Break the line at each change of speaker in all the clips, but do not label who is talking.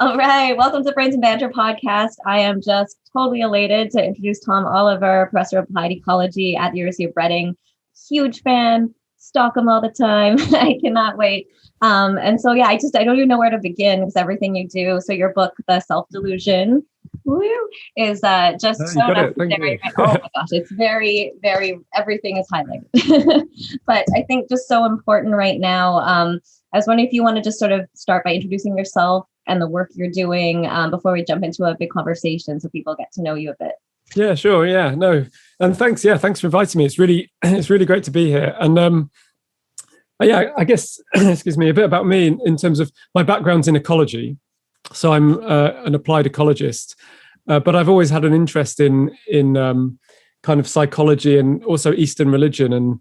All right. Welcome to Brains and Banter podcast. I am just totally elated to introduce Tom Oliver, professor of applied ecology at the University of Reading. Huge fan, stalk him all the time. I cannot wait. And so, yeah, I don't even know where to begin because everything you do. So your book, The Self Delusion, is just so necessary. Oh my gosh, it's very, very, everything is highlighted. But I think just so important right now. I was wondering if you want to just sort of start by introducing yourself and the work you're doing before we jump into a big conversation so people get to know you a bit.
Yeah, sure. Yeah, no. And thanks. Yeah, thanks for inviting me. It's really great to be here. And I guess, excuse me, a bit about me in terms of my background's in ecology. So I'm an applied ecologist, but I've always had an interest in kind of psychology and also Eastern religion and,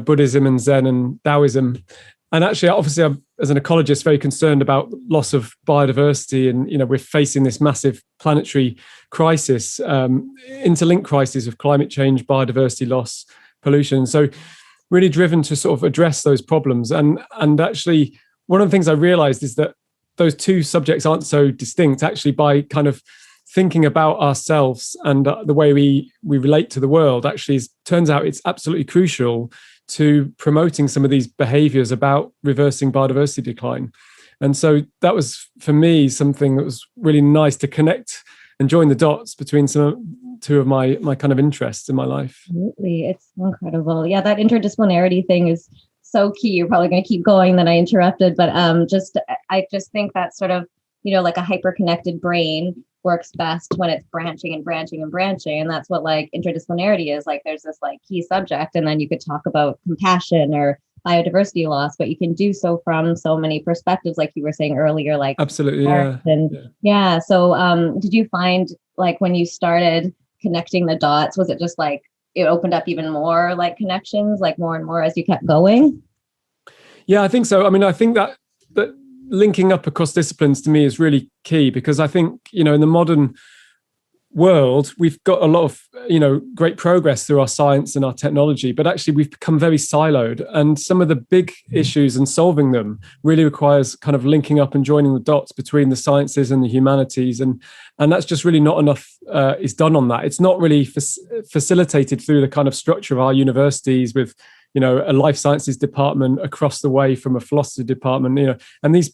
Buddhism and Zen and Taoism. And actually, obviously, I'm, as an ecologist, very concerned about loss of biodiversity. And, we're facing this massive planetary crisis, interlinked crisis of climate change, biodiversity loss, pollution. So really driven to sort of address those problems. And actually, one of the things I realized is that those two subjects aren't so distinct. Actually, by kind of thinking about ourselves and the way we relate to the world, actually, turns out it's absolutely crucial to promoting some of these behaviors about reversing biodiversity decline. And so that was, for me, something that was really nice to connect and join the dots between two of my kind of interests in my life.
Absolutely. It's incredible. Yeah, that interdisciplinarity thing is so key. You're probably going to keep going, then I interrupted, but I just think that sort of, like a hyper-connected brain works best when it's branching and branching and branching. And that's what like interdisciplinarity is. Like there's this like key subject, and then you could talk about compassion or biodiversity loss, but you can do so from so many perspectives, like you were saying earlier, like
absolutely.
So did you find like when you started connecting the dots, was it just like it opened up even more like connections, like more and more as you kept going?
Yeah, I think so. I mean, I think that linking up across disciplines to me is really key, because I think, in the modern world, we've got a lot of, great progress through our science and our technology, but actually we've become very siloed. And some of the big issues and solving them really requires kind of linking up and joining the dots between the sciences and the humanities. And that's just really not enough is done on that. It's not really facilitated through the kind of structure of our universities with, a life sciences department across the way from a philosophy department, and these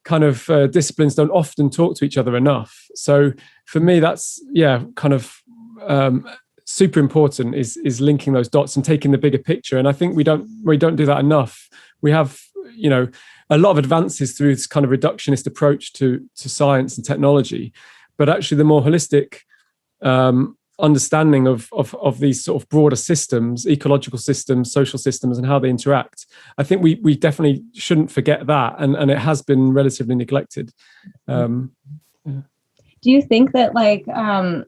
kind of disciplines don't often talk to each other enough. So for me, that's, kind of super important is linking those dots and taking the bigger picture. And I think we don't do that enough. We have, a lot of advances through this kind of reductionist approach to science and technology, but actually the more holistic understanding of these sort of broader systems, ecological systems, social systems, and how they interact. I think we definitely shouldn't forget that, and it has been relatively neglected.
Do you think that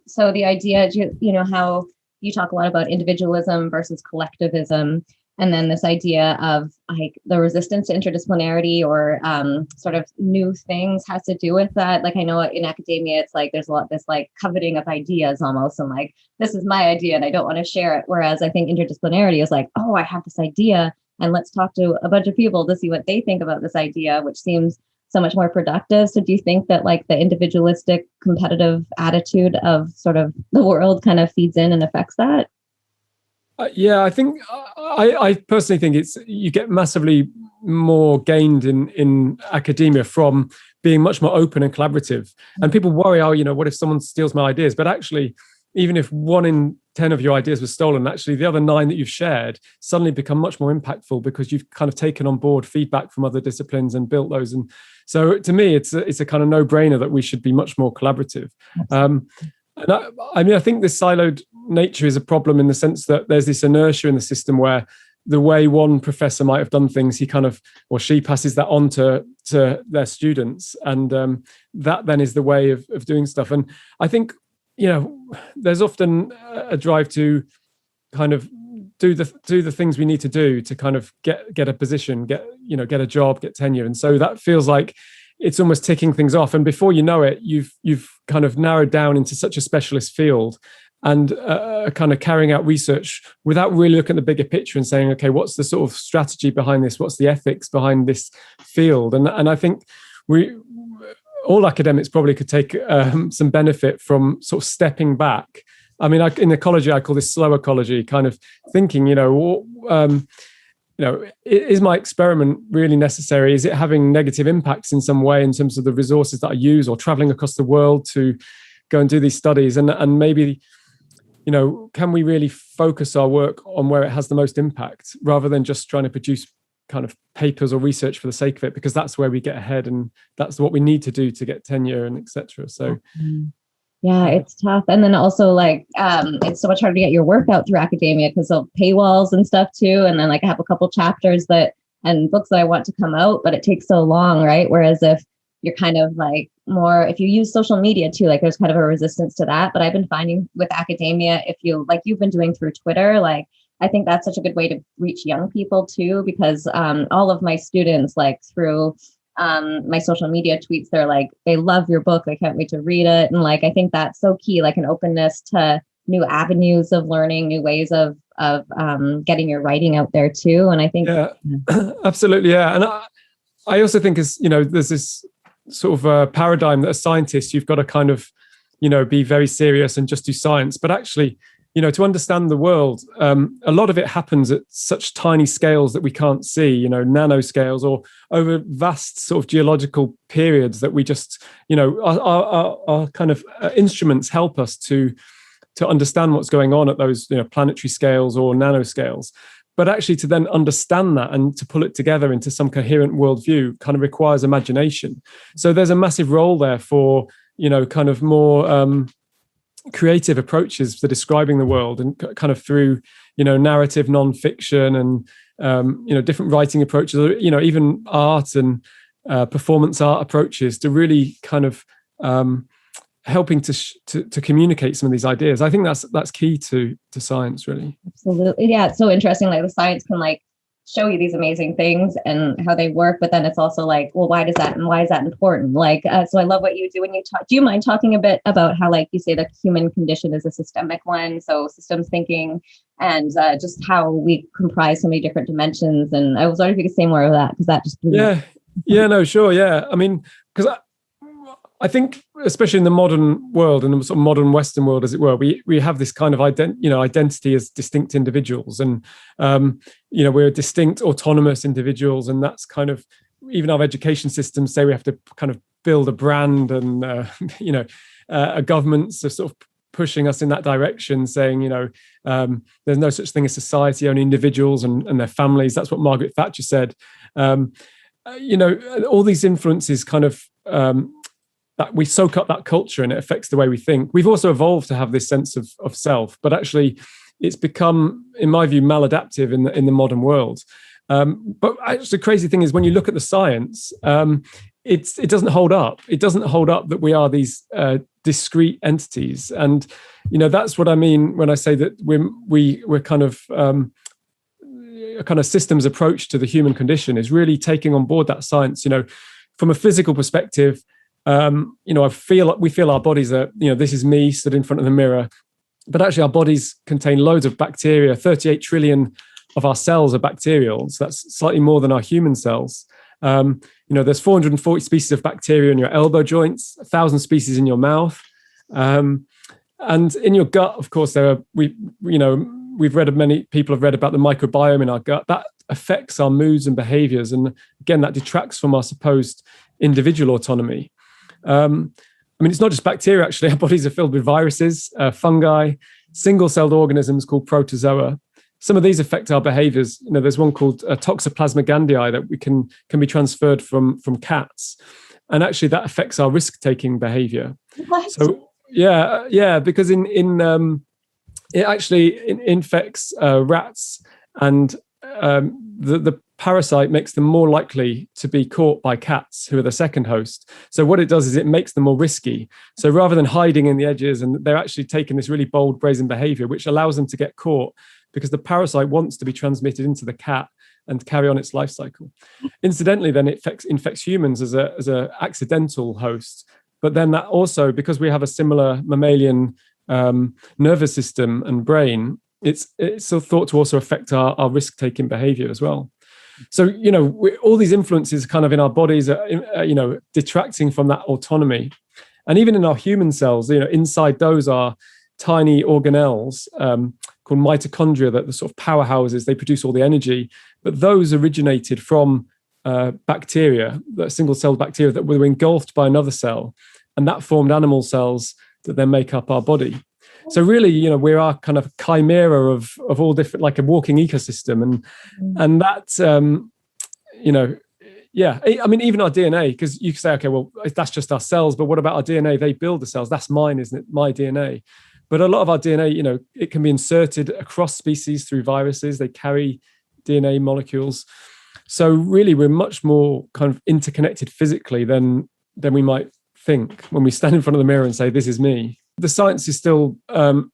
so the idea, how you talk a lot about individualism versus collectivism, and then this idea of like the resistance to interdisciplinarity or sort of new things has to do with that. Like I know in academia, it's like there's a lot this like coveting of ideas almost, and like this is my idea and I don't want to share it. Whereas I think interdisciplinarity is like, oh, I have this idea and let's talk to a bunch of people to see what they think about this idea, which seems so much more productive. So do you think that like the individualistic competitive attitude of sort of the world kind of feeds in and affects that?
I think I personally think you get massively more gained in academia from being much more open and collaborative. And people worry, what if someone steals my ideas? But actually, even if 1 in 10 of your ideas was stolen, actually the other 9 that you've shared suddenly become much more impactful because you've kind of taken on board feedback from other disciplines and built those. And so to me, it's a kind of no-brainer that we should be much more collaborative. And I think this siloed nature is a problem in the sense that there's this inertia in the system where the way one professor might have done things, he kind of, or she passes that on to their students. And that then is the way of doing stuff. And I think, there's often a drive to kind of do the things we need to do to kind of get a position, get a job, get tenure. And so that feels like it's almost ticking things off. And before you know it, you've kind of narrowed down into such a specialist field and kind of carrying out research without really looking at the bigger picture and saying, okay, what's the sort of strategy behind this? What's the ethics behind this field? And I think all academics probably could take some benefit from sort of stepping back. I mean, in ecology, I call this slow ecology, kind of thinking, is my experiment really necessary? Is it having negative impacts in some way in terms of the resources that I use, or traveling across the world to go and do these studies? And maybe, can we really focus our work on where it has the most impact, rather than just trying to produce kind of papers or research for the sake of it, because that's where we get ahead, and that's what we need to do to get tenure and etc. So
yeah, it's tough. And then also it's so much harder to get your work out through academia because of paywalls and stuff too. And then I have a couple chapters and books that I want to come out, but it takes so long, right? Whereas if you're kind of more, if you use social media too, there's kind of a resistance to that. But I've been finding with academia, if you you've been doing through Twitter, I think that's such a good way to reach young people too, because all of my students, through my social media tweets, they're they love your book. They can't wait to read it. And I think that's so key, an openness to new avenues of learning, new ways of getting your writing out there too. And I think,
absolutely. Yeah. And I also think there's this sort of paradigm that as scientists, you've got to kind of, be very serious and just do science. But actually, to understand the world, a lot of it happens at such tiny scales that we can't see, nanoscales, or over vast sort of geological periods that we just, our kind of instruments help us to understand what's going on at those, planetary scales or nanoscales. But actually to then understand that and to pull it together into some coherent worldview kind of requires imagination. So there's a massive role there for, kind of more creative approaches for describing the world, and kind of through narrative nonfiction and different writing approaches, or even art and performance art approaches, to really kind of helping to communicate some of these ideas. I think that's key to science, really. Absolutely.
Yeah, it's so interesting. The science can show you these amazing things and how they work, but then it's also well, why is that important? So I love what you do when you talk. Do you mind talking a bit about how you say the human condition is a systemic one, so systems thinking, and just how we comprise so many different dimensions? And I was wondering if you could say more of that, because that just
no, sure. Yeah, I mean, because I think, especially in the modern world, and the sort of modern Western world, as it were, we have this kind of identity as distinct individuals, and we're distinct, autonomous individuals, and that's kind of, even our education systems say we have to kind of build a brand, and a government's sort of pushing us in that direction, saying there's no such thing as society, only individuals and their families. That's what Margaret Thatcher said. All these influences kind of that we soak up that culture, and it affects the way we think. We've also evolved to have this sense of self, but actually it's become, in my view, maladaptive in the modern world. But actually, the crazy thing is, when you look at the science, it doesn't hold up. It doesn't hold up that we are these discrete entities, and that's what I mean when I say that we're kind of a kind of systems approach to the human condition is really taking on board that science. From a physical perspective, we feel our bodies are, this is me stood in front of the mirror, but actually our bodies contain loads of bacteria. 38 trillion of our cells are bacterial, so that's slightly more than our human cells. There's 440 species of bacteria in your elbow joints, 1,000 species in your mouth, and in your gut. Of course, many people have read about the microbiome in our gut that affects our moods and behaviors, and again, that detracts from our supposed individual autonomy. It's not just bacteria, actually. Our bodies are filled with viruses, fungi, single-celled organisms called protozoa. Some of these affect our behaviors. There's one called Toxoplasma gondii that can be transferred from cats. And actually that affects our risk-taking behavior.
What?
So yeah, because it actually infects rats, and the parasite makes them more likely to be caught by cats, who are the second host. So what it does is it makes them more risky. So rather than hiding in the edges, and they're actually taking this really bold, brazen behavior, which allows them to get caught, because the parasite wants to be transmitted into the cat and carry on its life cycle. Incidentally, then it infects humans as a accidental host. But then that also, because we have a similar mammalian nervous system and brain, it's thought to also affect our risk-taking behavior as well. So, all these influences kind of in our bodies are, detracting from that autonomy. And even in our human cells, inside those are tiny organelles called mitochondria, that the sort of powerhouses, they produce all the energy. But those originated from bacteria, the single-celled bacteria that were engulfed by another cell. And that formed animal cells that then make up our body. So really, we're our kind of chimera of all different, like a walking ecosystem. And that, I mean, even our DNA, because you can say, okay, well, that's just our cells, but what about our DNA? They build the cells. That's mine, isn't it? My DNA. But a lot of our DNA, it can be inserted across species through viruses. They carry DNA molecules. So really, we're much more kind of interconnected physically than we might think when we stand in front of the mirror and say, this is me. The science is still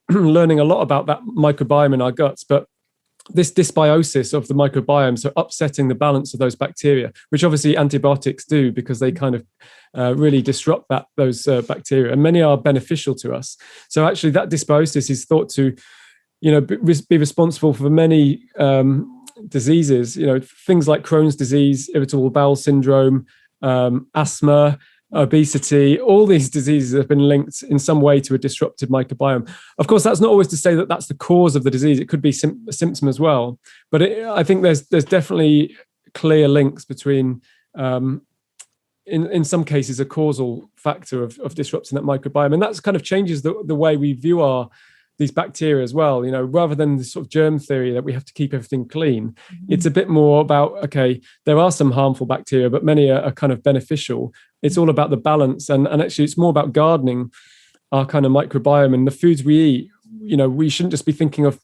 learning a lot about that microbiome in our guts, but this dysbiosis of the microbiome, so upsetting the balance of those bacteria, which obviously antibiotics do because they kind of really disrupt those bacteria, and many are beneficial to us. So actually that dysbiosis is thought to, be responsible for many diseases, things like Crohn's disease, irritable bowel syndrome, asthma, obesity. All these diseases have been linked in some way to a disrupted microbiome. Of course, that's not always to say that that's the cause of the disease. It could be a symptom as well. But I think there's definitely clear links between, in some cases, a causal factor of disrupting that microbiome. And that's kind of changes the way we view these bacteria as well. Rather than this sort of germ theory that we have to keep everything clean, it's a bit more about, okay, there are some harmful bacteria, but many are kind of beneficial. It's all about the balance. And actually, it's more about gardening our kind of microbiome and the foods we eat. We shouldn't just be thinking of,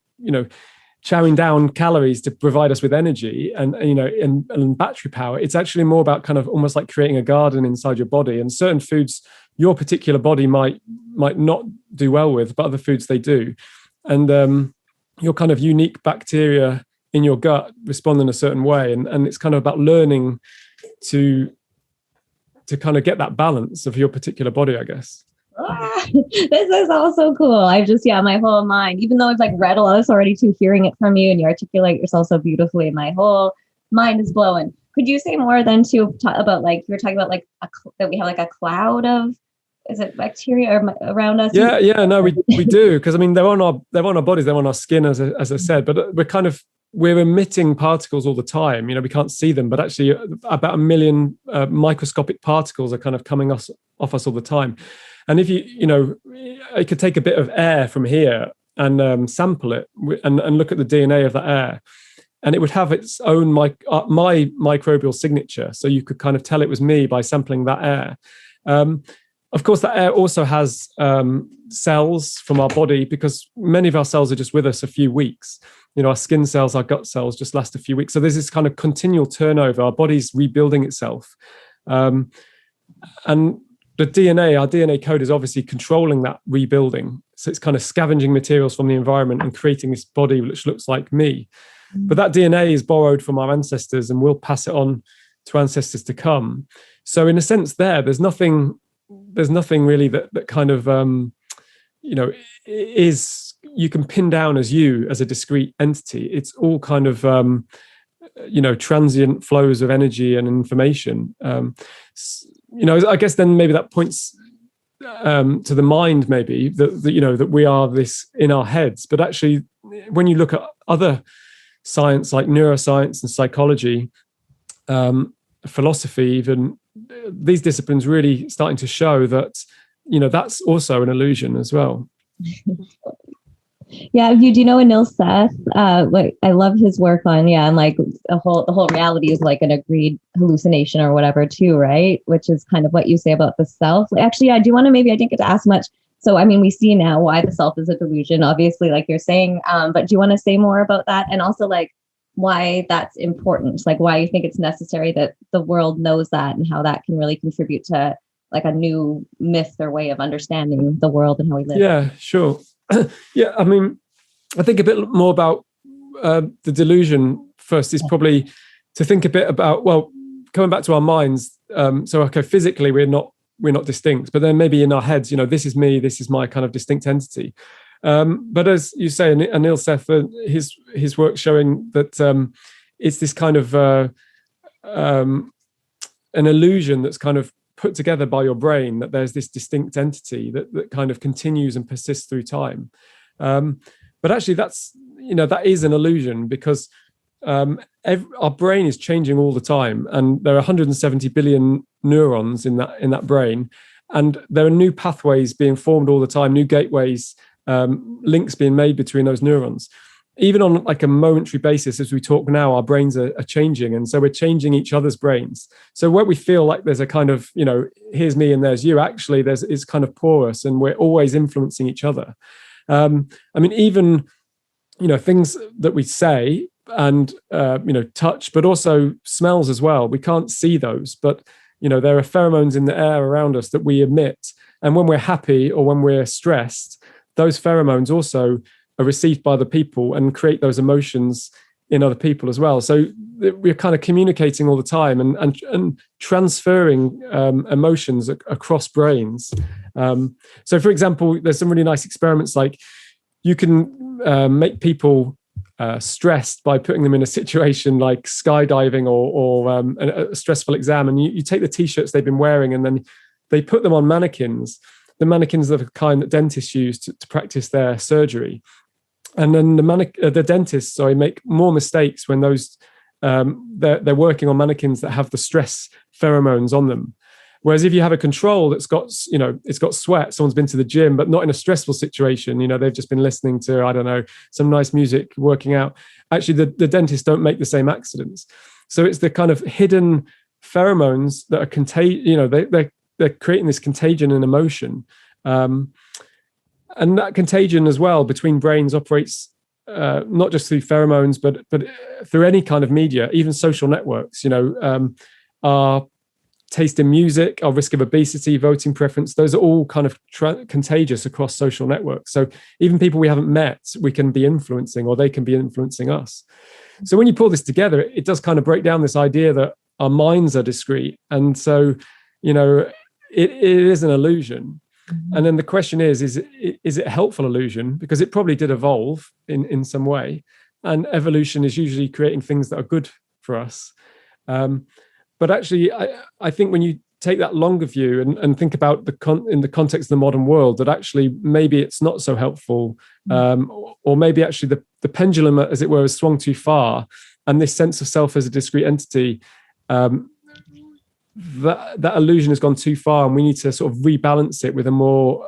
chowing down calories to provide us with energy and battery power. It's actually more about kind of almost like creating a garden inside your body, and certain foods your particular body might not do well with, but other foods they do. And your kind of unique bacteria in your gut respond in a certain way. And it's kind of about learning to kind of get that balance of your particular body, I guess.
This is all so cool. I just, my whole mind, even though I've like read a lot of this already too, hearing it from you and you articulate yourself so beautifully, my whole mind is blowing. Could you say more then too about like, you were talking about like that we have like a cloud of, is it bacteria around us?
Yeah, no, we do. Because I mean, they're on our bodies, they're on our skin, as I said, but we're emitting particles all the time. We can't see them, but actually about 1 million microscopic particles are kind of coming off us all the time. And if I could take a bit of air from here and sample it and look at the DNA of that air, and it would have its own my microbial signature. So you could kind of tell it was me by sampling that air. Of course, that air also has cells from our body, because many of our cells are just with us a few weeks. Our skin cells, our gut cells just last a few weeks. So there's this kind of continual turnover. Our body's rebuilding itself. And the DNA, our DNA code is obviously controlling that rebuilding. So it's kind of scavenging materials from the environment and creating this body which looks like me. But that DNA is borrowed from our ancestors, and we'll pass it on to ancestors to come. So in a sense there's nothing really that kind of, is, you can pin down as you as a discrete entity. It's all kind of, transient flows of energy and information. I guess then maybe that points to the mind, maybe that we are this in our heads. But actually, when you look at other science like neuroscience and psychology, philosophy, even, these disciplines really starting to show that that's also an illusion as well.
Yeah, do you know Anil Seth? Like, I love his work on and like the whole reality is like an agreed hallucination or whatever too, right? Which is kind of what you say about the self. Actually, I do want to I didn't get to ask much. So I mean, we see now why the self is a delusion, obviously, like you're saying. But do you want to say more about that, and also like why that's important, like why you think it's necessary that the world knows that, and how that can really contribute to like a new myth or way of understanding the world and how we live?
Yeah, sure. Yeah, I mean, I think a bit more about the delusion first is probably to think a bit about, well, coming back to our minds. So, okay, physically we're not distinct, but then maybe in our heads, this is me, this is my kind of distinct entity. But as you say, Anil Seth, his work showing that it's this kind of an illusion that's kind of put together by your brain, that there's this distinct entity that kind of continues and persists through time. But actually that's, that is an illusion, because our brain is changing all the time, and there are 170 billion neurons in that brain, and there are new pathways being formed all the time, new gateways, links being made between those neurons. Even on like a momentary basis, as we talk now, our brains are changing, and so we're changing each other's brains. So where we feel like there's a kind of, here's me and there's you, actually it's kind of porous, and we're always influencing each other. Even things that we say and touch, but also smells as well. We can't see those, but there are pheromones in the air around us that we emit, and when we're happy or when we're stressed, those pheromones also are received by the people and create those emotions in other people as well. So we're kind of communicating all the time and transferring emotions across brains. So for example, there's some really nice experiments, like you can make people stressed by putting them in a situation like skydiving or a stressful exam, and you take the t-shirts they've been wearing and then they put them on mannequins. The mannequins are the kind that dentists use to practice their surgery. And then the dentists, make more mistakes when those they're working on mannequins that have the stress pheromones on them. Whereas if you have a control that's got, it's got sweat, someone's been to the gym, but not in a stressful situation, they've just been listening to, I don't know, some nice music, working out. Actually, the dentists don't make the same accidents. So it's the kind of hidden pheromones that are they're creating this contagion and emotion. And that contagion as well between brains operates not just through pheromones, but through any kind of media, even social networks. Our taste in music, our risk of obesity, voting preference, those are all kind of contagious across social networks. So even people we haven't met, we can be influencing, or they can be influencing us. So when you pull this together, it does kind of break down this idea that our minds are discrete. And so, it is an illusion. And then the question is it a helpful illusion? Because it probably did evolve in some way. And evolution is usually creating things that are good for us. But actually, I think when you take that longer view and think about in the context of the modern world, that actually maybe it's not so helpful, or maybe actually the pendulum, as it were, has swung too far, and this sense of self as a discrete entity, that illusion has gone too far, and we need to sort of rebalance it with a more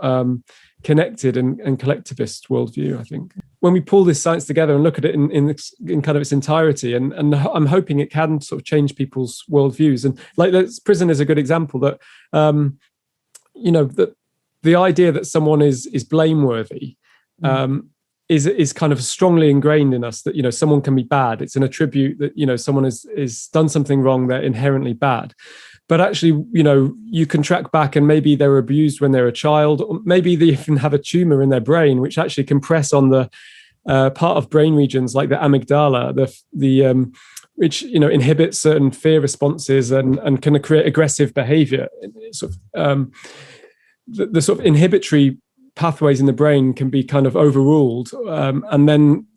connected and collectivist worldview, I think. When we pull this science together and look at it in kind of its entirety, and I'm hoping it can sort of change people's worldviews. And like prison is a good example, that that the idea that someone is blameworthy is kind of strongly ingrained in us, that someone can be bad. It's an attribute that someone is done something wrong, they're inherently bad. But actually, you can track back, and maybe they were abused when they were a child, or maybe they even have a tumor in their brain, which actually can press on the part of brain regions like the amygdala, which inhibits certain fear responses and can create aggressive behavior. The sort of inhibitory pathways in the brain can be kind of overruled, and then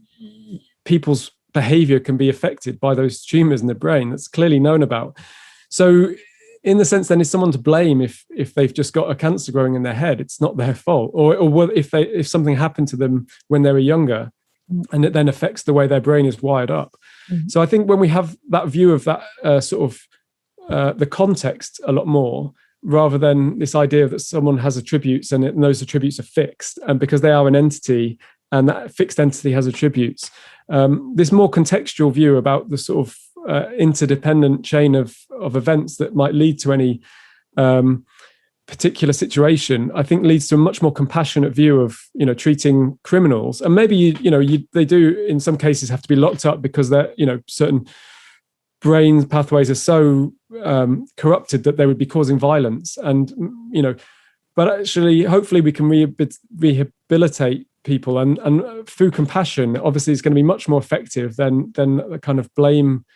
people's behavior can be affected by those tumors in the brain. That's clearly known about. So in the sense, then, is someone to blame if they've just got a cancer growing in their head? It's not their fault. Or if something happened to them when they were younger, and it then affects the way their brain is wired up. Mm-hmm. So I think when we have that view of that the context a lot more, rather than this idea that someone has attributes and those attributes are fixed, and because they are an entity and that fixed entity has attributes, this more contextual view about the sort of interdependent chain of events that might lead to any particular situation, I think leads to a much more compassionate view of treating criminals. And maybe they do in some cases have to be locked up because they're certain brain pathways are so corrupted that they would be causing violence, and but actually hopefully we can rehabilitate people, and through compassion obviously it's going to be much more effective than the kind of blame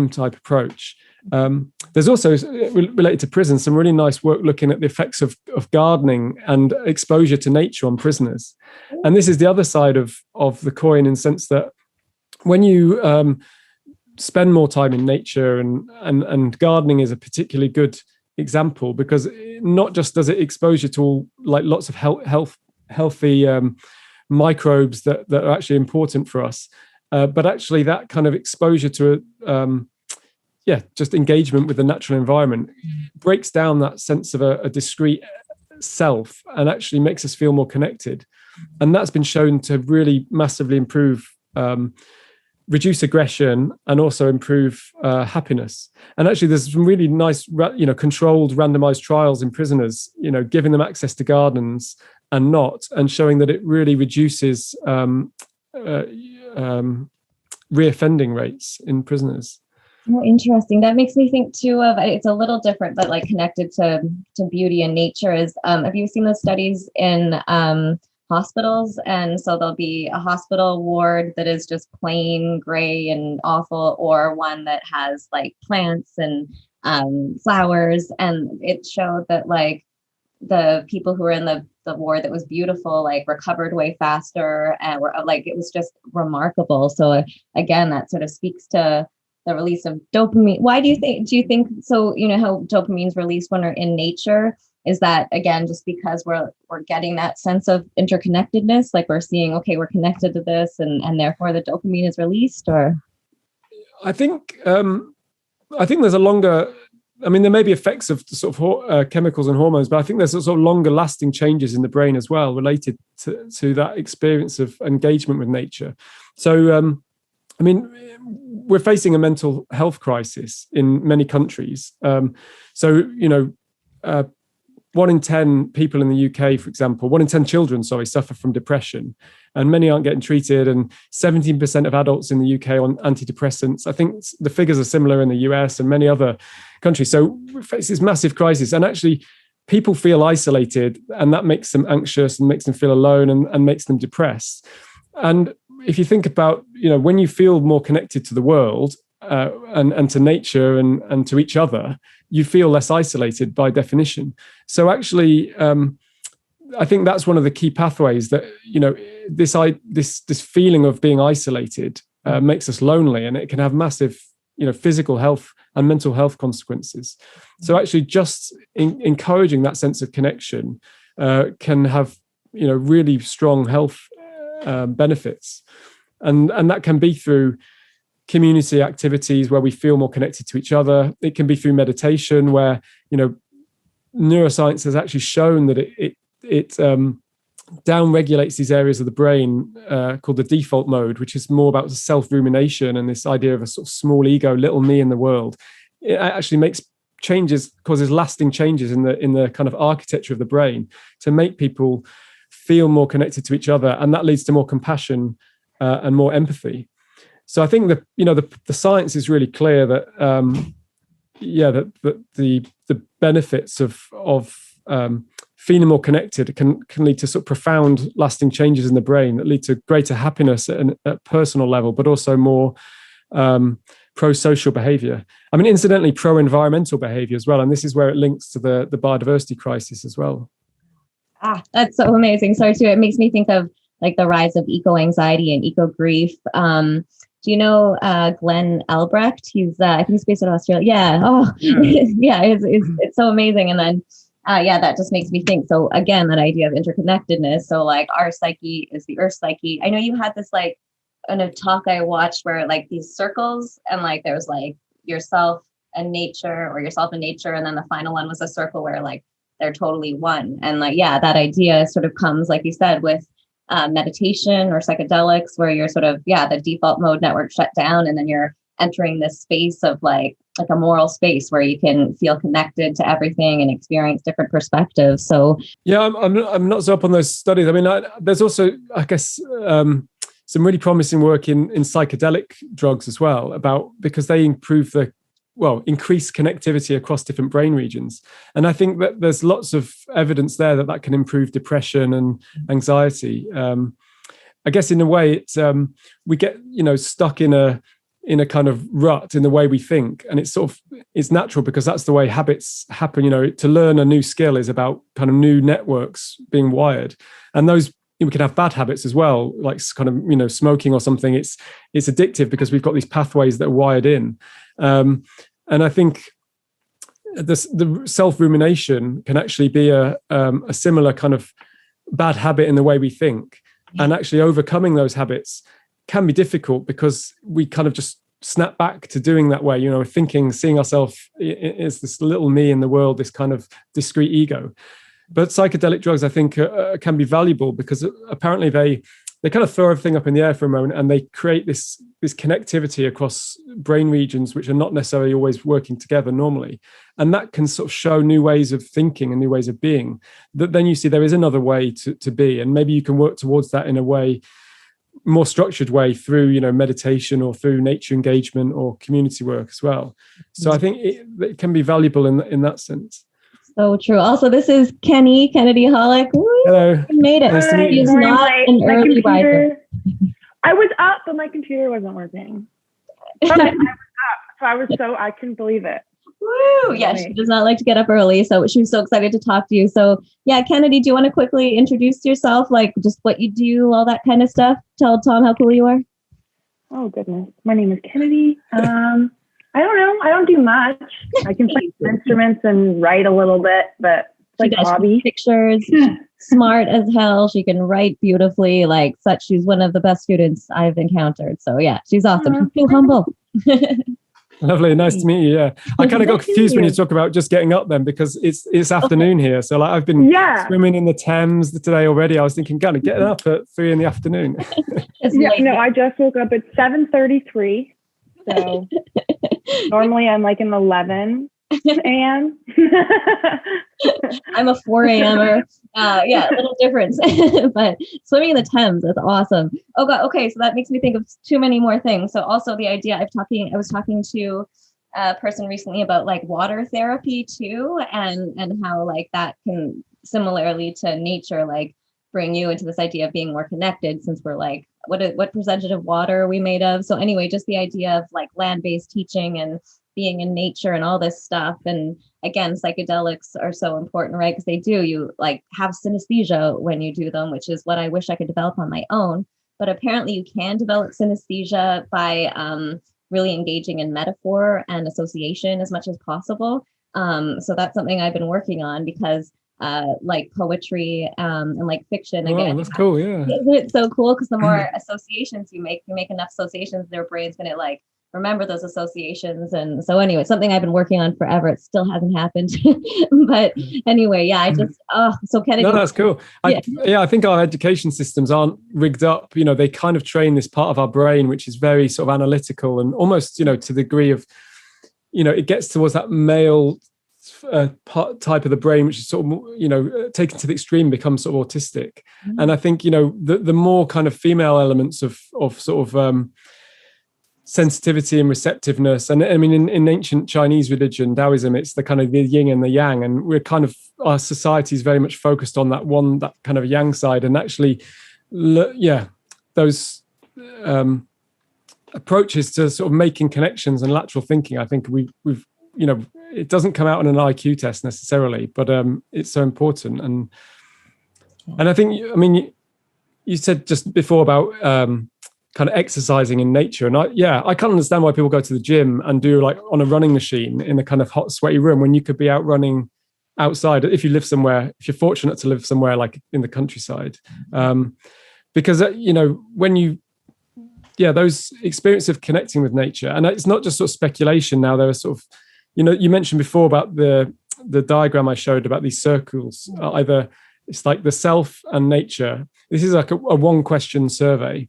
type approach. There's also, related to prison, some really nice work looking at the effects of gardening and exposure to nature on prisoners. And this is the other side of the coin, in the sense that when you spend more time in nature, and gardening is a particularly good example, because not just does it expose you to all, like, lots of healthy microbes that are actually important for us, but actually that kind of exposure to just engagement with the natural environment breaks down that sense of a discrete self and actually makes us feel more connected. And that's been shown to really massively improve, reduce aggression, and also improve happiness. And actually there's some really nice, controlled randomized trials in prisoners, giving them access to gardens and not, and showing that it really reduces reoffending rates in prisoners.
Oh, interesting. That makes me think too of, it's a little different, but like connected to beauty and nature is, have you seen those studies in hospitals? And so there'll be a hospital ward that is just plain gray and awful, or one that has like plants and flowers. And it showed that like the people who were in the ward that was beautiful, like recovered way faster, and were like, it was just remarkable. So again, that sort of speaks to the release of dopamine. Why do you think so? How dopamine is released when we're in nature, is that again just because we're getting that sense of interconnectedness, like we're seeing, okay, we're connected to this, and therefore the dopamine is released? Or
I think there's a longer, there may be effects of sort of chemicals and hormones, but I think there's sort of longer lasting changes in the brain as well related to that experience of engagement with nature. So we're facing a mental health crisis in many countries. 1 in 10 people in the UK, for example, 1 in 10 children, suffer from depression, and many aren't getting treated. And 17% of adults in the UK on antidepressants. I think the figures are similar in the US and many other countries. So we face this massive crisis, and actually people feel isolated, and that makes them anxious and makes them feel alone and makes them depressed. And if you think about, when you feel more connected to the world and to nature and to each other, you feel less isolated by definition. So actually, I think that's one of the key pathways that, this feeling of being isolated makes us lonely, and it can have massive, physical health and mental health consequences. So actually just encouraging that sense of connection can have, really strong health benefits. And that can be through community activities where we feel more connected to each other. It can be through meditation, where, neuroscience has actually shown that it down-regulates these areas of the brain called the default mode, which is more about self-rumination and this idea of a sort of small ego, little me in the world. It actually makes changes, causes lasting changes in the kind of architecture of the brain to make people feel more connected to each other, and that leads to more compassion and more empathy. So I think that the science is really clear that that the benefits of feeling more connected can lead to sort of profound, lasting changes in the brain that lead to greater happiness at a personal level, but also more pro-social behavior. Incidentally, pro-environmental behavior as well, and this is where it links to the biodiversity crisis as well.
That's so amazing. Sorry, too. It makes me think of like the rise of eco-anxiety and eco-grief. Do you know Glenn Albrecht? He's I think he's based in Australia. Yeah. Oh, yeah. It's so amazing. And then that just makes me think. So again, that idea of interconnectedness. So like our psyche is the Earth's psyche. I know you had this like in a talk I watched where like these circles, and like there was like yourself and nature, or yourself and nature, and then the final one was a circle where like they're totally one. And like, that idea sort of comes, like you said, with meditation or psychedelics, where you're sort of, the default mode network shut down, and then you're entering this space of like a moral space where you can feel connected to everything and experience different perspectives. So I'm not so up on those studies. There's also, I guess, some really promising work in psychedelic drugs as well, because they improve increase connectivity across different brain regions. And I think that there's lots of evidence there that can improve depression and anxiety. I guess in a way, it's we get stuck in a kind of rut in the way we think, and it's natural because that's the way habits happen. To learn a new skill is about kind of new networks being wired, and those
we can have bad habits as well, like kind of, smoking or something. It's addictive because we've got these pathways that are wired in. And I think the self-rumination can actually be a similar kind of bad habit in the way we think. And actually overcoming those habits can be difficult because we kind of just snap back to doing that way, thinking, seeing ourselves as this little me in the world, this kind of discrete ego. But psychedelic drugs, I think, can be valuable because apparently they kind of throw everything up in the air for a moment, and they create this connectivity across brain regions which are not necessarily always working together normally. And that can sort of show new ways of thinking and new ways of being, that then you see there is another way to be. And maybe you can work towards that in a way, more structured way, through meditation or through nature engagement or community work as well. So I think it can be valuable in that sense.
So true. Also, this is Kennedy Holick. Woo,
hello,
you made it.
Nice to meet you.
He's not an early riser.
I was up, but my computer wasn't working. But I was up, so I couldn't believe it.
Woo! Yeah, she does not like to get up early, so she was so excited to talk to you. So yeah, Kennedy, do you want to quickly introduce yourself, like just what you do, all that kind of stuff? Tell Tom how cool you are.
Oh goodness, my name is Kennedy. I don't know. I don't do much. I can play instruments and write a little bit, but it's like a hobby.
Pictures, smart as hell. She can write beautifully, like such. She's one of the best students I've encountered. So yeah, she's awesome. She's too humble.
Lovely, nice to meet you. Yeah, I kind of got confused when you talk about just getting up then, because it's afternoon here. So like I've been swimming in the Thames today already. I was thinking, kind of getting up at 3 p.m.
No, I just woke up at 7:33. So normally I'm like an 11 a.m.
I'm a 4 a.m.er. Yeah, a little difference. But swimming in the Thames, that's awesome. Oh God, okay, so that makes me think of too many more things. So also the idea I was talking to a person recently about like water therapy too, and how like that can similarly to nature like bring you into this idea of being more connected, since we're like, what percentage of water are we made of? So anyway, just the idea of like land-based teaching and being in nature and all this stuff. And again, psychedelics are so important, right? Because you like have synesthesia when you do them, which is what I wish I could develop on my own. But apparently you can develop synesthesia by really engaging in metaphor and association as much as possible. So that's something I've been working on, because like poetry and like fiction again.
That's cool. Yeah,
isn't it so cool? Because the more associations you make enough associations, their brain's gonna like remember those associations. And so anyway, something I've been working on forever. It still hasn't happened. But anyway, yeah, I just so Kennedy.
No, that's cool. I think our education systems aren't rigged up. They kind of train this part of our brain which is very sort of analytical and almost, to the degree of, it gets towards that male type of the brain, which is sort of, taken to the extreme, becomes sort of autistic. And I think, the more kind of female elements of sort of sensitivity and receptiveness. And I mean, in ancient Chinese religion, Taoism, it's the kind of the yin and the yang. And we're kind of, our society is very much focused on that kind of yang side. And actually, those approaches to sort of making connections and lateral thinking, I think we've it doesn't come out on an IQ test necessarily, but it's so important. And I think, I mean, you said just before about kind of exercising in nature. And I can't understand why people go to the gym and do like on a running machine in a kind of hot, sweaty room when you could be out running outside if you live somewhere, if you're fortunate to live somewhere like in the countryside. Because, when those experiences of connecting with nature, and it's not just sort of speculation now, there are sort of, you mentioned before about the diagram I showed about these circles, either it's like the self and nature. This is like a one question survey,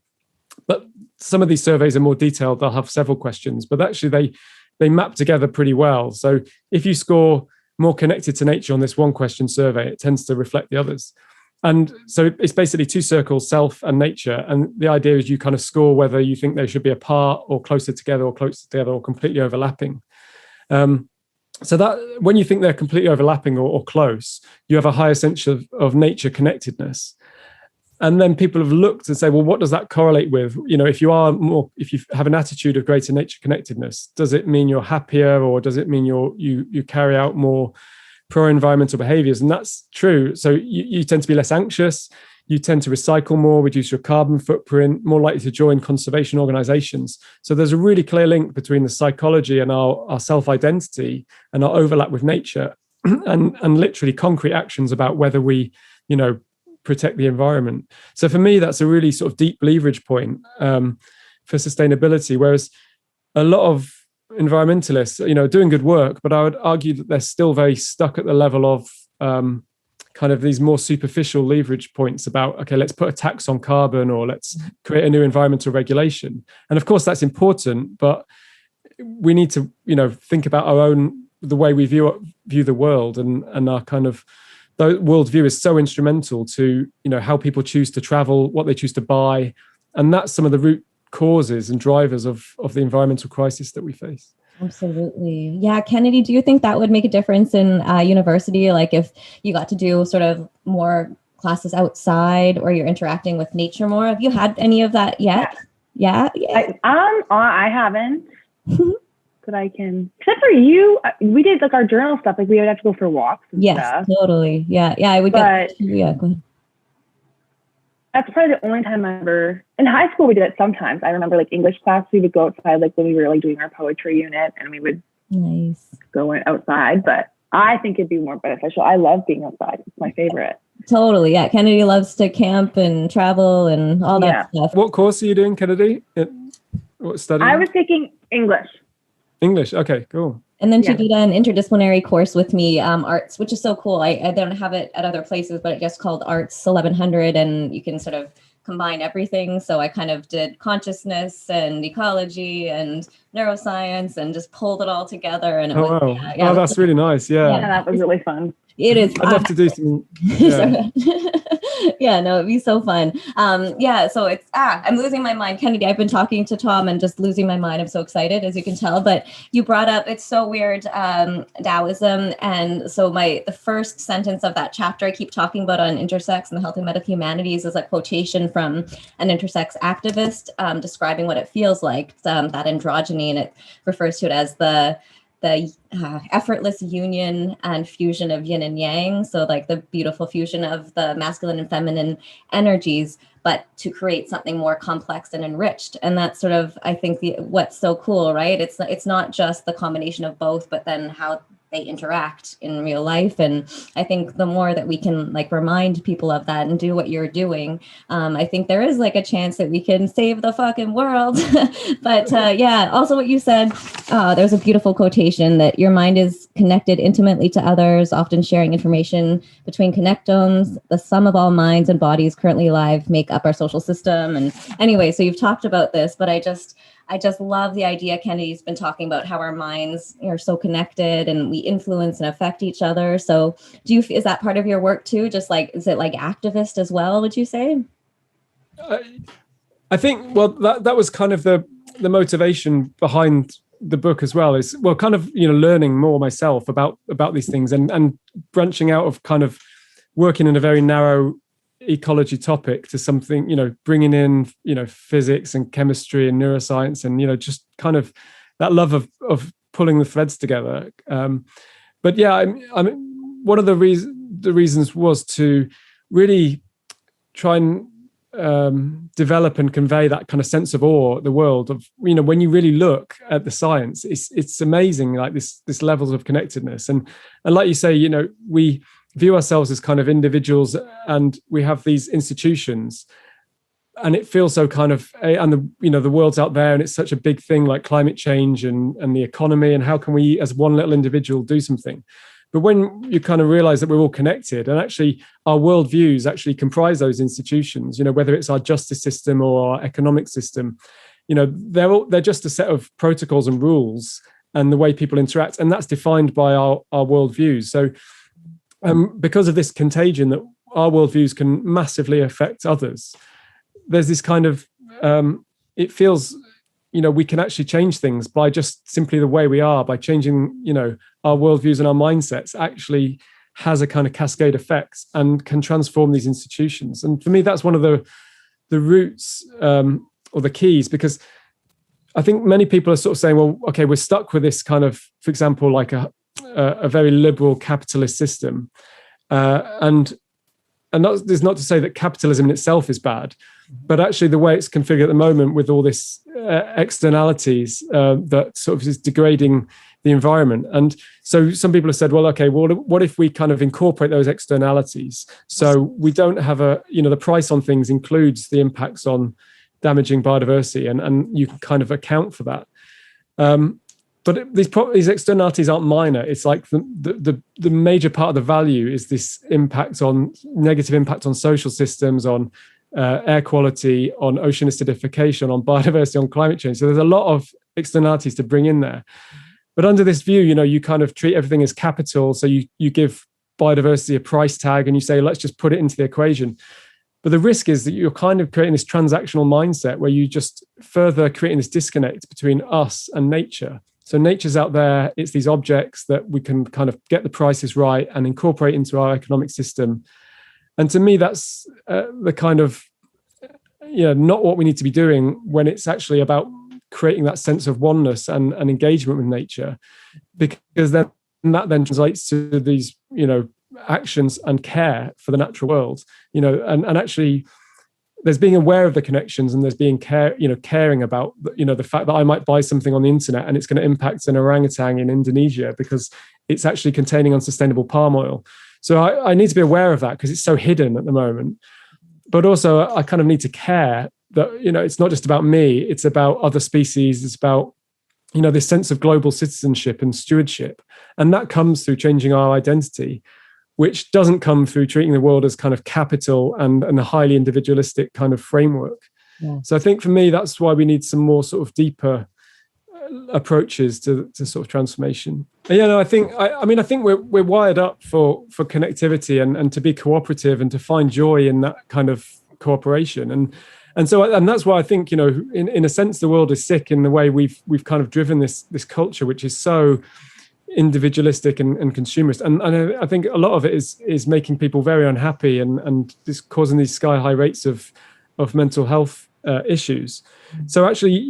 but some of these surveys are more detailed. They'll have several questions, but actually they map together pretty well. So if you score more connected to nature on this one question survey, it tends to reflect the others. And so it's basically two circles, self and nature. And the idea is you kind of score whether you think they should be apart or closer together or completely overlapping. So that when you think they're completely overlapping or close, you have a higher sense of nature connectedness. And then people have looked and say, well, what does that correlate with? If you have an attitude of greater nature connectedness, does it mean you're happier, or does it mean you carry out more pro-environmental behaviors? And that's true. So you tend to be less anxious. you tend to recycle more, reduce your carbon footprint, more likely to join conservation organizations. So there's a really clear link between the psychology and our self-identity and our overlap with nature, and literally concrete actions about whether we, protect the environment. So for me, that's a really sort of deep leverage point for sustainability, whereas a lot of environmentalists, are doing good work, but I would argue that they're still very stuck at the level of kind of these more superficial leverage points about, okay, let's put a tax on carbon, or let's create a new environmental regulation. And of course that's important, but we need to, think about the way we view the world, and our kind of, the worldview is so instrumental to, how people choose to travel, what they choose to buy. And that's some of the root causes and drivers of the environmental crisis that we face.
Absolutely. Yeah. Kennedy, do you think that would make a difference in university? Like if you got to do sort of more classes outside, or you're interacting with nature more? Have you had any of that yet? Yeah.
I haven't. But I can, except for you, we did like our journal stuff. Like we would have to go for walks and stuff.
Yes, totally. Yeah. I would go ahead.
That's probably the only time I ever, in high school we did it sometimes. I remember like English class, we would go outside like when we were like doing our poetry unit, and we would go outside. But I think it'd be more beneficial. I love being outside. It's my favorite. Totally.
Yeah. Kennedy loves to camp and travel and all that stuff.
What course are you doing, Kennedy? What study?
I was taking English.
English. Okay, cool.
And then she did an interdisciplinary course with me, arts, which is so cool. I don't have it at other places, but it just called Arts 1100, and you can sort of combine everything. So I kind of did consciousness and ecology and neuroscience and just pulled it all together. And it was,
wow. That's really nice. Yeah,
that was really fun.
It is.
I'd love to do some.
Yeah, no, it'd be so fun. So it's I'm losing my mind, Kennedy. I've been talking to Tom and just losing my mind. I'm so excited, as you can tell. But you brought up, it's so weird, Taoism, and so the first sentence of that chapter I keep talking about on intersex and the healthy meta humanities is a quotation from an intersex activist describing what it feels like, that androgyny, and it refers to it as the effortless union and fusion of yin and yang. So like the beautiful fusion of the masculine and feminine energies, but to create something more complex and enriched. And that's sort of, I think, what's so cool, right? It's not just the combination of both, but then how they interact in real life. And I think the more that we can like remind people of that and do what you're doing, I think there is like a chance that we can save the fucking world. But also what you said, there's a beautiful quotation that your mind is connected intimately to others, often sharing information between connectomes. The sum of all minds and bodies currently alive make up our social system. And anyway, so you've talked about this, but I just love the idea Kennedy's been talking about, how our minds are so connected and we influence and affect each other. So is that part of your work too? Just like, is it like activist as well, would you say?
I think, well, that was kind of the motivation behind the book as well, is, well, kind of, learning more myself about these things and branching out of kind of working in a very narrow ecology topic to something, bringing in, physics and chemistry and neuroscience and, just kind of that love of pulling the threads together. But yeah, I mean, one of the reasons was to really try and develop and convey that kind of sense of awe, the world of, when you really look at the science, it's amazing, like this levels of connectedness. And like you say, we view ourselves as kind of individuals, and we have these institutions, and it feels so kind of, and the world's out there, and it's such a big thing like climate change and the economy, and how can we as one little individual do something? But when you kind of realize that we're all connected, and actually our worldviews actually comprise those institutions, whether it's our justice system or our economic system, they're just a set of protocols and rules and the way people interact, and that's defined by our worldviews. So because of this contagion that our worldviews can massively affect others, there's this kind of, it feels, we can actually change things by just simply the way we are, by changing, our worldviews and our mindsets actually has a kind of cascade effects and can transform these institutions. And for me, that's one of the roots or the keys, because I think many people are sort of saying, well, okay, we're stuck with this kind of, for example, like a very liberal capitalist system. And that is not to say that capitalism in itself is bad, but actually the way it's configured at the moment with all this externalities that sort of is degrading the environment. And so some people have said, well, okay, well, what if we kind of incorporate those externalities? So we don't have the price on things includes the impacts on damaging biodiversity, and you can kind of account for that. But these externalities aren't minor. It's like the major part of the value is this negative impact on social systems, on air quality, on ocean acidification, on biodiversity, on climate change. So there's a lot of externalities to bring in there. But under this view, you kind of treat everything as capital. So you give biodiversity a price tag and you say, let's just put it into the equation. But the risk is that you're kind of creating this transactional mindset where you just further creating this disconnect between us and nature. So nature's out there, it's these objects that we can kind of get the prices right and incorporate into our economic system. And to me, that's the kind of, not what we need to be doing when it's actually about creating that sense of oneness and engagement with nature, because that then translates to these, actions and care for the natural world, and actually there's being aware of the connections, and there's being caring about, the fact that I might buy something on the internet and it's going to impact an orangutan in Indonesia because it's actually containing unsustainable palm oil. So I need to be aware of that because it's so hidden at the moment. But also I kind of need to care that, it's not just about me, it's about other species, it's about, this sense of global citizenship and stewardship. And that comes through changing our identity, which doesn't come through treating the world as kind of capital and a highly individualistic kind of framework. Yeah. So I think for me, that's why we need some more sort of deeper approaches to sort of transformation. I think we're wired up for connectivity and to be cooperative and to find joy in that kind of cooperation. And that's why I think, in a sense, the world is sick in the way we've kind of driven this culture, which is so individualistic and consumerist, and I think a lot of it is making people very unhappy and this causing these sky high rates of mental health issues. So actually,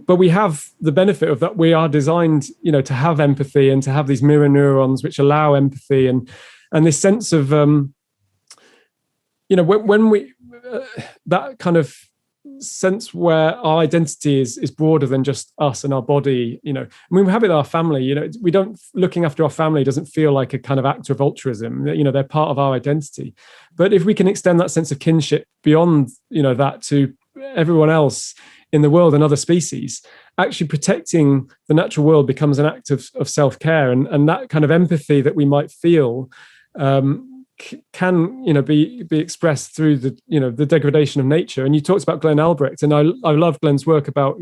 but we have the benefit of that. We are designed, to have empathy and to have these mirror neurons which allow empathy and this sense of when we that kind of sense where our identity is broader than just us and our body. We have it with our family. We don't, looking after our family doesn't feel like a kind of act of altruism. They're part of our identity. But if we can extend that sense of kinship beyond that to everyone else in the world and other species, actually protecting the natural world becomes an act of self-care, and that kind of empathy that we might feel can be expressed through the degradation of nature. And you talked about Glenn Albrecht, and I love Glenn's work about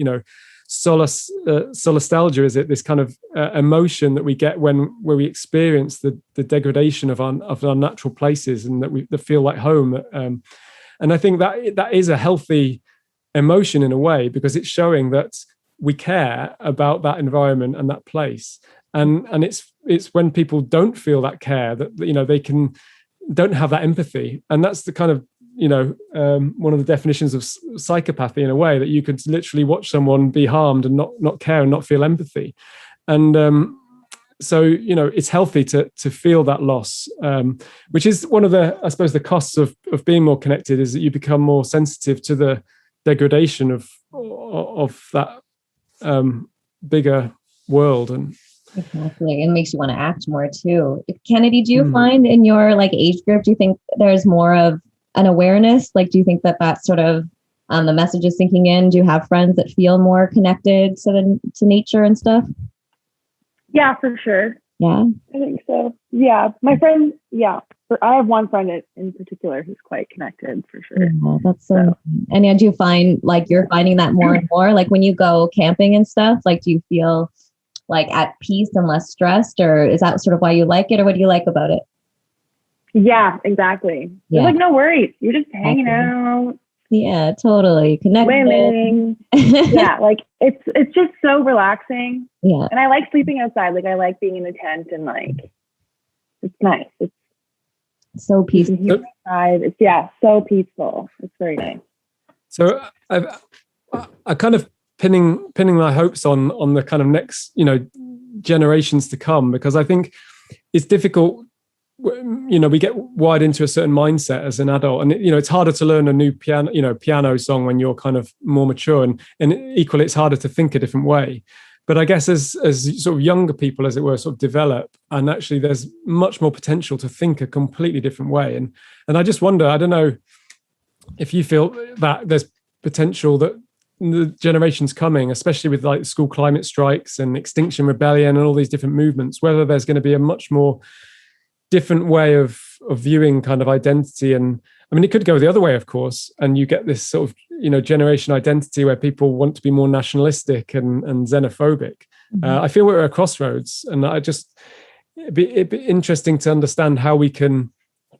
solastalgia. Is it this kind of emotion that we get where we experience the degradation of our natural places and that feel like home? And I think that is a healthy emotion in a way, because it's showing that we care about that environment and that place. And it's when people don't feel that care that they don't have that empathy. And that's the kind of one of the definitions of psychopathy, in a way, that you could literally watch someone be harmed and not care and not feel empathy. And so it's healthy to feel that loss, which is one of the, I suppose, the costs of being more connected, is that you become more sensitive to the degradation of that bigger world. And
exactly. It makes you want to act more too. Kennedy, do you find in your age group, do you think there's more of an awareness? Do you think that sort of the message is sinking in? Do you have friends that feel more connected to nature and stuff?
Yeah, for sure.
Yeah,
I think so. Yeah, my friend. Yeah, I have one friend in particular who's quite connected, for sure.
Yeah, that's so. And do you find you're finding that more and more? When you go camping and stuff, do you feel at peace and less stressed, or is that sort of why you like it, or what do you like about it? Yeah,
exactly. Yeah. There's no worries. You're just hanging out.
Yeah, totally.
Swimming. Yeah, it's just so relaxing.
Yeah.
And I like sleeping outside. I like being in a tent, and it's nice. It's
so peaceful.
It's so peaceful. It's very nice.
So I kind of pinning my hopes on the kind of next generations to come, because I think it's difficult we get wired into a certain mindset as an adult, and it's harder to learn a new piano song when you're kind of more mature, and equally it's harder to think a different way. But I guess as sort of younger people, as it were, sort of develop, and actually there's much more potential to think a completely different way. And I just wonder, I don't know if you feel that there's potential that the generations coming, especially with like school climate strikes and Extinction Rebellion and all these different movements, whether there's going to be a much more different way of viewing kind of identity. And I mean, it could go the other way, of course, and you get this sort of generation identity where people want to be more nationalistic and xenophobic. I feel we're at a crossroads, and it'd be interesting to understand how we can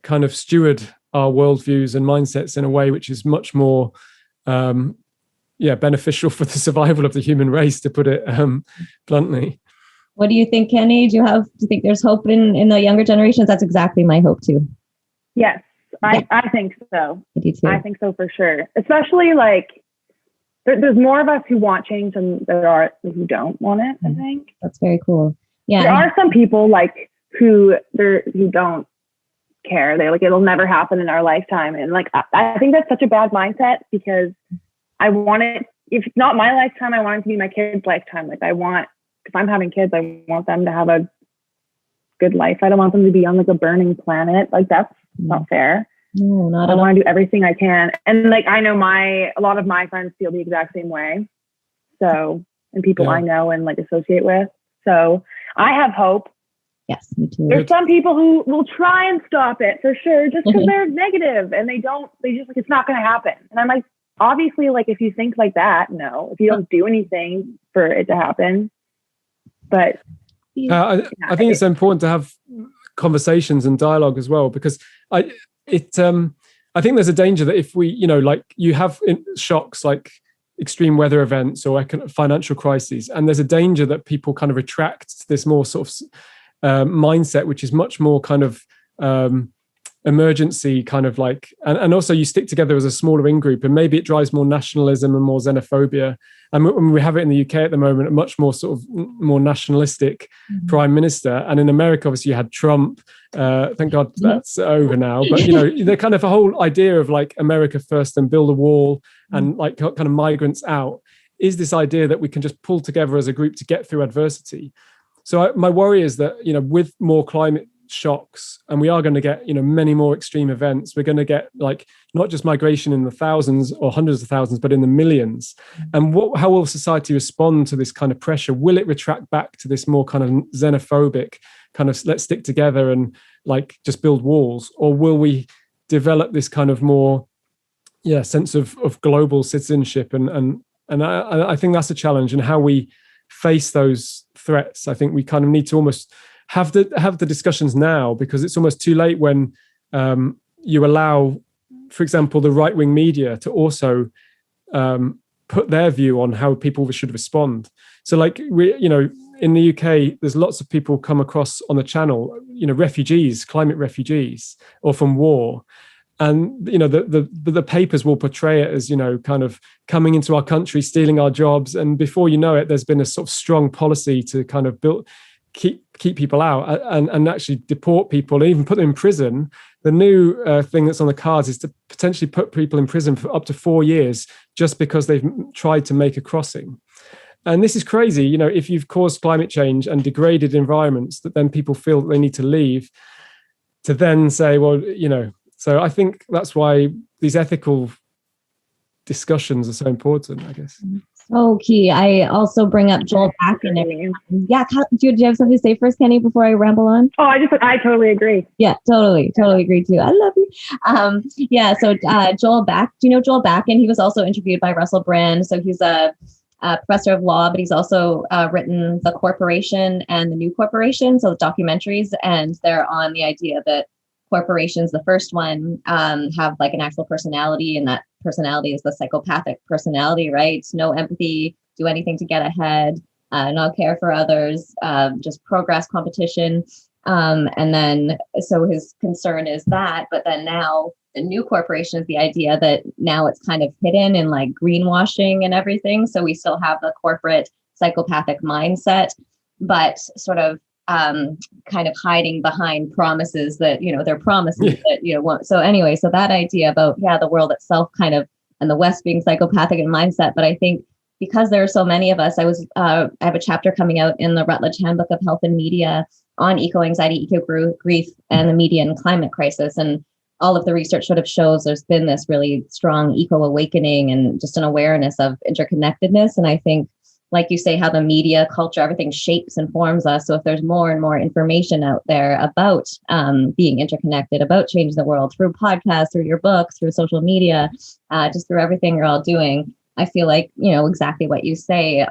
kind of steward our worldviews and mindsets in a way which is much more beneficial for the survival of the human race, to put it bluntly.
What do you think, Kenny? Do you think there's hope in the younger generations? That's exactly my hope too.
Yes, I think so.
I do too.
I think so for sure. Especially like there's more of us who want change than there are who don't want it. I think
that's very cool. Yeah,
there are some people like who don't care. They're like, it'll never happen in our lifetime, and like I think that's such a bad mindset, because I want it. If it's not my lifetime, I want it to be my kid's lifetime. Like if I'm having kids, I want them to have a good life. I don't want them to be on like a burning planet. Like that's not fair.
No, not at all.
I want to do everything I can. And like, I know a lot of my friends feel the exact same way. So, and people I know and like associate with. So I have hope.
Yes, me too.
There's some people who will try and stop it for sure, just because they're negative and they just like, it's not going to happen. And I'm like, obviously, like if you think like that, no, if you don't do anything for it to happen. But
I think it's important to have conversations and dialogue as well, because I think there's a danger that if we, like you have shocks like extreme weather events or financial crises, and there's a danger that people kind of retract to this more sort of mindset, which is much more kind of emergency kind of like, and also you stick together as a smaller in-group, and maybe it drives more nationalism and more xenophobia. And we have it in the UK at the moment, a much more sort of more nationalistic prime minister. And in America, obviously you had Trump. Thank God that's over now. But, the kind of a whole idea of like America first and build a wall and like kind of migrants out is this idea that we can just pull together as a group to get through adversity. So my worry is that, with more climate shocks, and we are going to get many more extreme events, we're going to get like not just migration in the thousands or hundreds of thousands, but in the millions. And how will society respond to this kind of pressure? Will it retract back to this more kind of xenophobic kind of let's stick together and like just build walls, or will we develop this kind of more sense of global citizenship? And I think that's a challenge, and how we face those threats. I think we kind of need to almost have the discussions now, because it's almost too late when you allow, for example, the right-wing media to also put their view on how people should respond. So like in the UK, there's lots of people come across on the channel, refugees, climate refugees, or from war. And, the papers will portray it as, kind of coming into our country, stealing our jobs. And before you know it, there's been a sort of strong policy to kind of keep people out and actually deport people, and even put them in prison. The new thing that's on the cards is to potentially put people in prison for up to 4 years just because they've tried to make a crossing. And this is crazy. If you've caused climate change and degraded environments, that then people feel that they need to leave, to then say, well, so I think that's why these ethical discussions are so important, I guess.
So key. I also bring up Joel Bach and everything. Yeah, do you have something to say first, Kenny, before I ramble on?
Oh, I totally agree.
Yeah, totally agree too. I love you. So Joel Bach, do you know Joel Bach? And he was also interviewed by Russell Brand. So he's a professor of law, but he's also written The Corporation and The New Corporation, so documentaries, and they're on the idea that corporations, the first one, have like an actual personality, and that personality is the psychopathic personality, right? No empathy, do anything to get ahead, not care for others, just progress, competition. And then, so his concern is that, but then now the new corporation is the idea that now it's kind of hidden in like greenwashing and everything. So we still have the corporate psychopathic mindset, but sort of kind of hiding behind promises that, they're promises that, won't. So anyway, so that idea about, the world itself kind of, and the West being psychopathic in mindset. But I think because there are so many of us, I have a chapter coming out in the Routledge Handbook of Health and Media on eco-anxiety, eco-grief, and the media and climate crisis. And all of the research sort of shows there's been this really strong eco-awakening and just an awareness of interconnectedness. And I think, like you say, how the media, culture, everything shapes and forms us. So if there's more and more information out there about being interconnected, about changing the world through podcasts, through your books, through social media, just through everything you're all doing, I feel like, exactly what you say,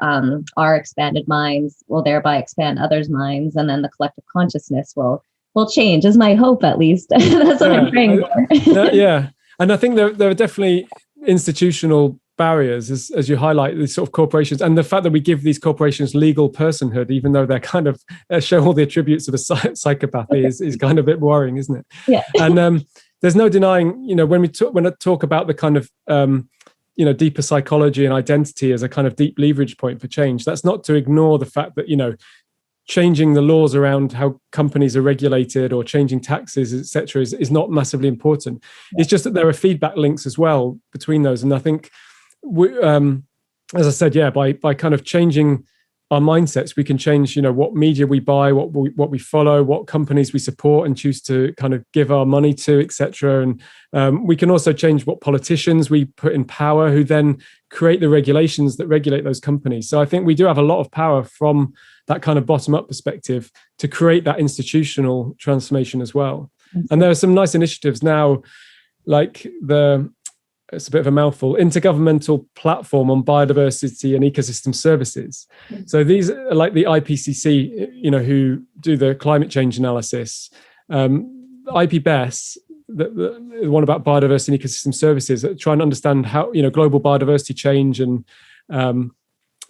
our expanded minds will thereby expand others' minds. And then the collective consciousness will change, is my hope, at least. That's what I'm praying for.
Yeah. And I think there are definitely institutional barriers, as you highlight, these sort of corporations, and the fact that we give these corporations legal personhood, even though they're kind of show all the attributes of a psychopathy, is kind of a bit worrying, isn't it?
Yeah.
And there's no denying, when I talk about the kind of deeper psychology and identity as a kind of deep leverage point for change, that's not to ignore the fact that changing the laws around how companies are regulated or changing taxes, etc., is not massively important. It's just that there are feedback links as well between those. And I think, as I said, by kind of changing our mindsets, we can change, what media we buy, what we follow, what companies we support and choose to kind of give our money to, etc. And we can also change what politicians we put in power, who then create the regulations that regulate those companies. So I think we do have a lot of power from that kind of bottom-up perspective to create that institutional transformation as well. Mm-hmm. And there are some nice initiatives now, like it's a bit of a mouthful, Intergovernmental Platform on Biodiversity and Ecosystem Services. Mm-hmm. So these are like the IPCC, who do the climate change analysis. IPBES, the one about biodiversity and ecosystem services, try and understand how, global biodiversity change and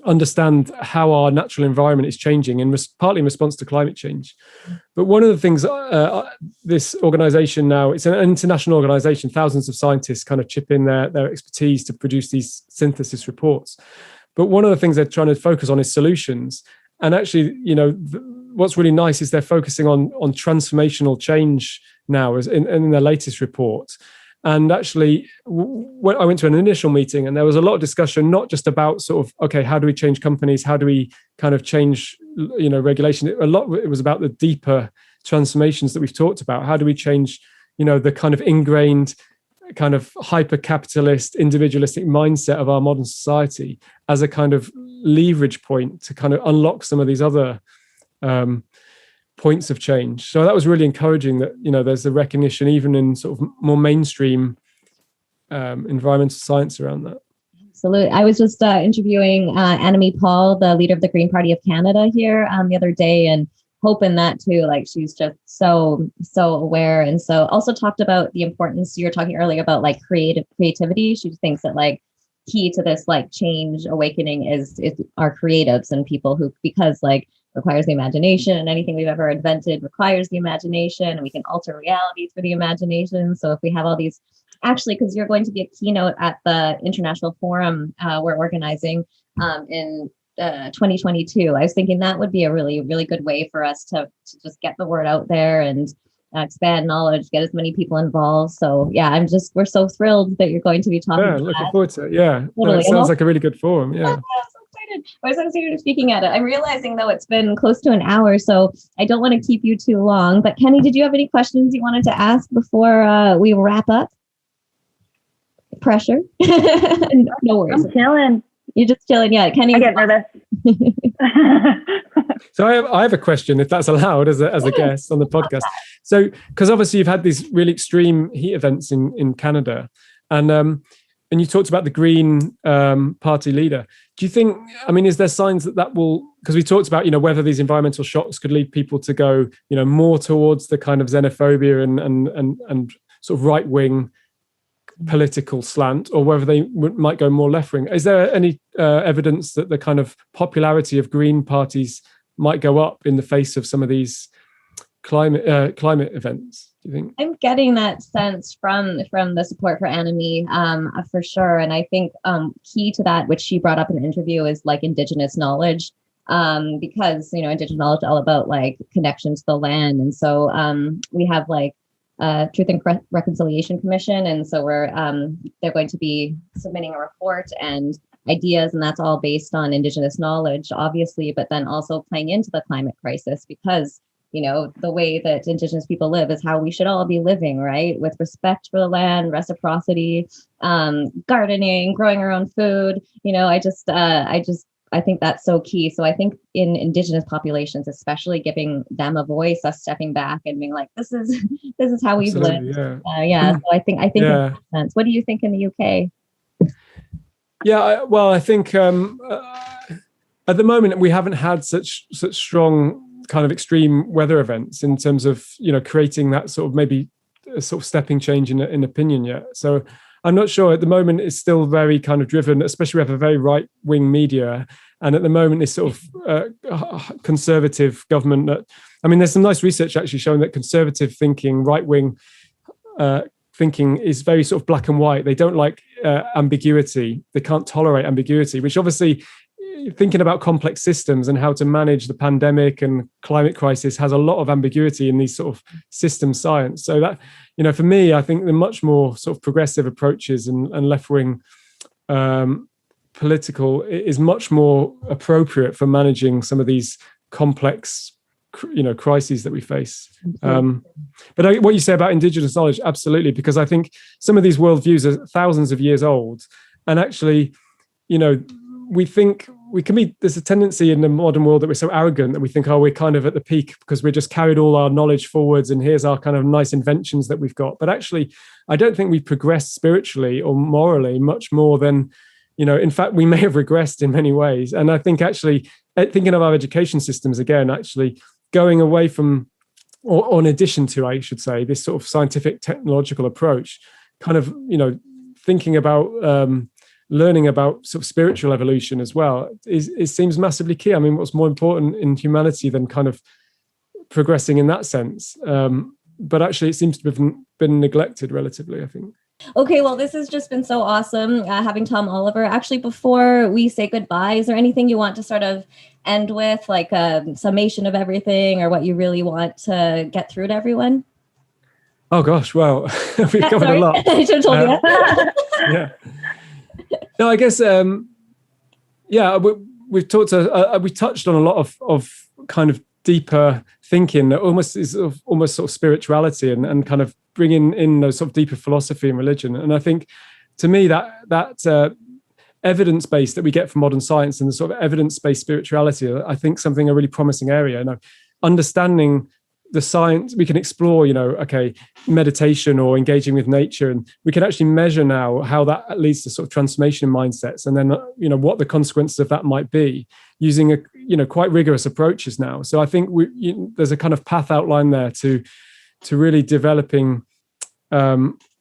understand how our natural environment is changing, and partly in response to climate change. But one of the things this organization now, it's an international organization, thousands of scientists kind of chip in their expertise to produce these synthesis reports. But one of the things they're trying to focus on is solutions. And actually, what's really nice is they're focusing on transformational change now, as in their latest report. And actually, when I went to an initial meeting, and there was a lot of discussion, not just about sort of, okay, how do we change companies? How do we kind of change, regulation? It was about the deeper transformations that we've talked about. How do we change, the kind of ingrained, kind of hyper-capitalist, individualistic mindset of our modern society as a kind of leverage point to kind of unlock some of these other points of change. So that was really encouraging that, there's a recognition even in sort of more mainstream environmental science around that.
Absolutely. I was just interviewing Annemie Paul, the leader of the Green Party of Canada here the other day, and hoping that too, like she's just so aware. And so also talked about the importance, you were talking earlier about like creativity. She thinks that like key to this like change awakening is our creatives and people who, because like requires the imagination, and anything we've ever invented requires the imagination, and we can alter reality through the imagination. So if we have all these, actually, because you're going to be a keynote at the international forum we're organizing in 2022, I was thinking that would be a really, really good way for us to just get the word out there and expand knowledge, get as many people involved. So yeah, we're so thrilled that you're going to be talking.
Yeah, looking forward to it. Yeah,
totally.
It sounds like a really good forum. Yeah.
I was so excited to speaking at it. I'm realizing though it's been close to an hour, so I don't want to keep you too long. But Kenny, did you have any questions you wanted to ask before we wrap up? Pressure? No worries.
I'm chilling.
You're just chilling. Yeah, Kenny.
I get nervous.
So I have a question, if that's allowed, as a guest on the podcast. So, because obviously you've had these really extreme heat events in Canada, and you talked about the Green Party leader. Do you think, is there signs that will, because we talked about, whether these environmental shocks could lead people to go, more towards the kind of xenophobia and sort of right-wing political slant, or whether they might go more left-wing. Is there any evidence that the kind of popularity of Green parties might go up in the face of some of these climate events? Do you think?
I'm getting that sense from the support for Annemie, for sure. And I think key to that, which she brought up in the interview, is like Indigenous knowledge. because, Indigenous knowledge is all about like connection to the land. And so we have like Truth and Reconciliation Commission. And so they're going to be submitting a report and ideas, and that's all based on Indigenous knowledge, obviously, but then also playing into the climate crisis, because the way that Indigenous people live is how we should all be living, right? With respect for the land, reciprocity, gardening, growing our own food. I think that's so key. So I think in Indigenous populations, especially giving them a voice, us stepping back and being like, this is how we've
Absolutely,
lived.
yeah.
So I think it makes sense. What do you think in the UK?
Yeah, I think at the moment we haven't had such strong kind of extreme weather events in terms of creating that sort of maybe a sort of stepping change in opinion yet. So I'm not sure. At the moment it's still very kind of driven, especially we have a very right-wing media, and at the moment it's sort of conservative government that, there's some nice research actually showing that conservative thinking, right-wing thinking is very sort of black and white. They don't like ambiguity. They can't tolerate ambiguity, which obviously, thinking about complex systems and how to manage the pandemic and climate crisis has a lot of ambiguity in these sort of system science. So that, for me, I think the much more sort of progressive approaches and left-wing political is much more appropriate for managing some of these complex crises that we face. But what you say about Indigenous knowledge, absolutely, because I think some of these worldviews are thousands of years old, and actually, we think there's a tendency in the modern world that we're so arrogant that we think, we're kind of at the peak because we just carried all our knowledge forwards and here's our kind of nice inventions that we've got. But actually, I don't think we've progressed spiritually or morally much more than, in fact, we may have regressed in many ways. And I think actually, thinking of our education systems again, actually going away from, or in addition to, I should say, this sort of scientific technological approach, kind of, thinking about learning about sort of spiritual evolution as well, it seems massively key. What's more important in humanity than kind of progressing in that sense? But actually, it seems to have been neglected relatively, I think.
Okay, well, this has just been so awesome having Tom Oliver. Actually, before we say goodbye, is there anything you want to sort of end with, like a summation of everything, or what you really want to get through to everyone?
Oh gosh, well, we've covered a lot.
I should have told you.
Yeah. No, I guess, we've talked. We touched on a lot of kind of deeper thinking that almost sort of spirituality and kind of bringing in those sort of deeper philosophy and religion. And I think, to me, that evidence-based that we get from modern science and the sort of evidence-based spirituality, I think something a really promising area. And understanding the science, we can explore, meditation or engaging with nature, and we can actually measure now how that leads to sort of transformation in mindsets, and then what the consequences of that might be, using quite rigorous approaches now. So I think there's a kind of path outline there to really developing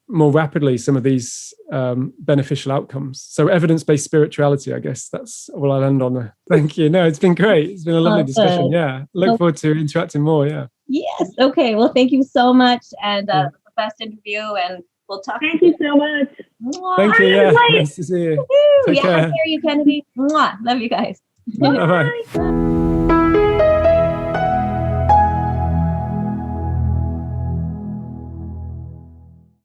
more rapidly some of these beneficial outcomes. So evidence-based spirituality, I guess that's what I'll end on. Thank you. No, it's been great. It's been a lovely discussion. Yeah, look forward to interacting more. Yeah.
Yes. Okay. Well, thank you so much, and the best interview, and we'll talk.
Thank you so much.
Mwah.
Thank you. Yeah, nice to see you.
Take care. I hear you, Kennedy. Mwah. Love you guys.
Bye.